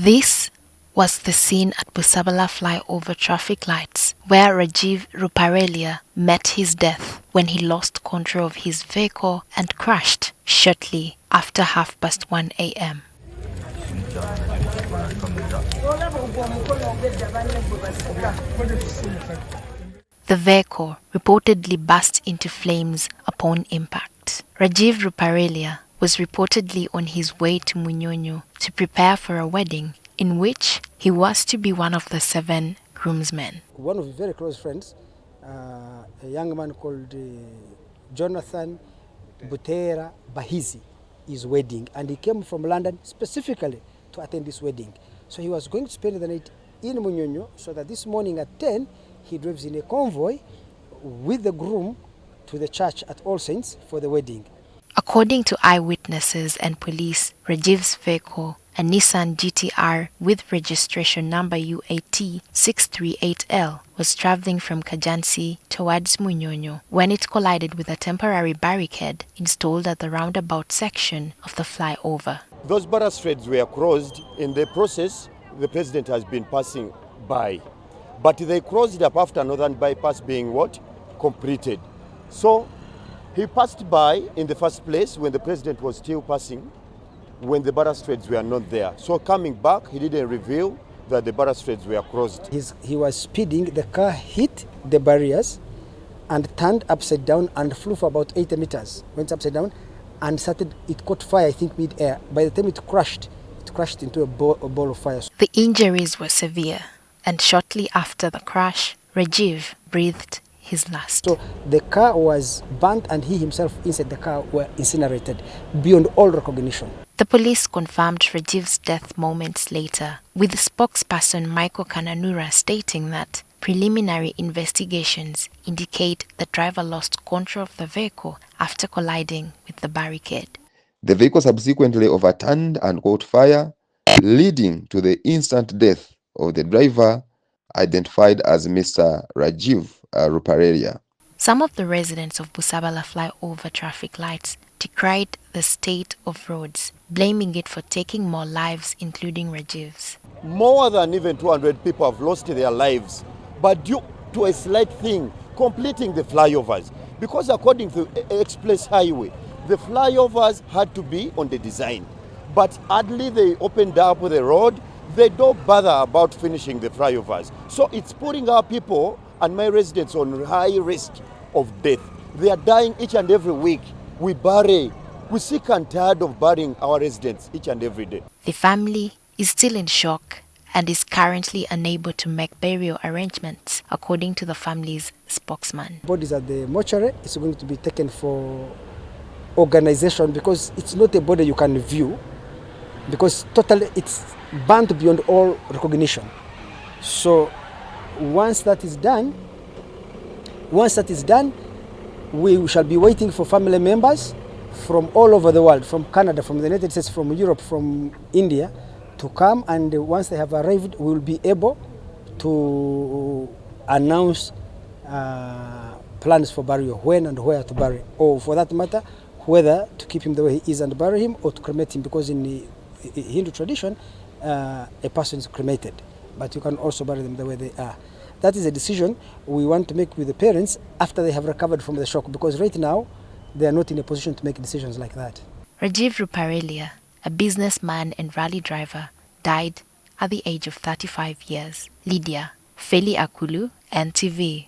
This was the scene at Busabala flyover traffic lights, where Rajiv Ruparelia met his death when he lost control of his vehicle and crashed shortly after 1:30 a.m. The vehicle reportedly burst into flames upon impact. Rajiv Ruparelia was reportedly on his way to Munyonyo to prepare for a wedding in which he was to be one of the 7 groomsmen. One of his very close friends, a young man called Jonathan Butera Bahizi, is wedding, and he came from London specifically to attend this wedding. So he was going to spend the night in Munyonyo, so that this morning at 10 he drives in a convoy with the groom to the church at All Saints for the wedding. According to eyewitnesses and police, Rajiv's vehicle, a Nissan GTR with registration number UAT 638L, was traveling from Kajansi towards Munyonyo when it collided with a temporary barricade installed at the roundabout section of the flyover. Those balustrades were crossed. In the process, the president has been passing by. But they crossed up after Northern Bypass being what? Completed. So he passed by in the first place when the president was still passing, when the balustrades were not there. So coming back, he didn't reveal that the balustrades were crossed. He was speeding, the car hit the barriers and turned upside down and flew for about 80 meters. Went upside down and it caught fire, I think, mid-air. By the time it crashed into a ball of fire. The injuries were severe, and shortly after the crash, Rajiv breathed his last. So the car was burnt and he himself inside the car were incinerated beyond all recognition. The police confirmed Rajiv's death moments later, with spokesperson Michael Kananura stating that preliminary investigations indicate the driver lost control of the vehicle after colliding with the barricade. The vehicle subsequently overturned and caught fire, leading to the instant death of the driver, identified as Mr. Rajiv Ruparelia. Some of the residents of Busabala flyover traffic lights decried the state of roads, blaming it for taking more lives, including Rajiv's. More than even 200 people have lost their lives, but due to a slight thing, completing the flyovers. Because according to Express Highway, the flyovers had to be on the design. But hardly they opened up the road, they don't bother about finishing the flyovers. So it's putting our people and my residents on high risk of death. They are dying each and every week. We're sick and tired of burying our residents each and every day. The family is still in shock and is currently unable to make burial arrangements, according to the family's spokesman. Bodies at the mortuary is going to be taken for organization because it's not a body you can view, because totally it's burnt beyond all recognition. So once that is done, we shall be waiting for family members from all over the world, from Canada, from the United States, from Europe, from India, to come, and once they have arrived, we will be able to announce plans for burial, when and where to bury, or for that matter, whether to keep him the way he is and bury him, or to cremate him, because in the Hindu tradition, a person is cremated, but you can also bury them the way they are. That is a decision we want to make with the parents after they have recovered from the shock, because right now they are not in a position to make decisions like that. Rajiv Ruparelia, a businessman and rally driver, died at the age of 35 years. Lydia Felly Akullu, NTV.